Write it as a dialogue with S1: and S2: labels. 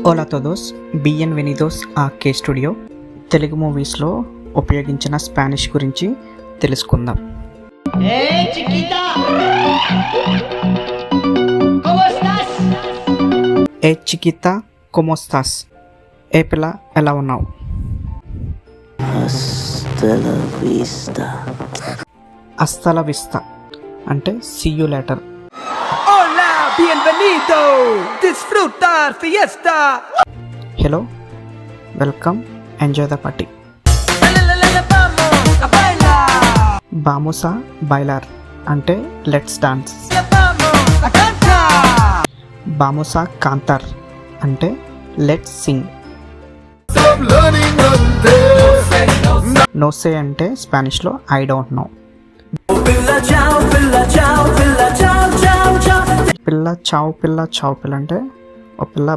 S1: Hola a todos, bienvenidos a K Studio. Telugu మూవీస్లో ఉపయోగించిన Spanish గురించి తెలుసుకుందాం. ఏ చికితా como estás? ఏ పిల్ల ఎలా ఉన్నావు? Hasta la vista అంటే see you later.
S2: Hola, bienvenido, disfrutar fiesta.
S1: Hello, welcome, enjoy the party.
S2: Vamos a bailar,
S1: Vamos a bailar అంటే let's dance.
S2: vamos a cantar.
S1: Vamos a cantar అంటే let's sing. No say అంటే స్పానిష్లో I don't know.
S2: Pilla ciao, pilla ciao, pilla ciao, ciao, ciao.
S1: పిల్ల చావు పిల్ల అంటే ఓ పిల్ల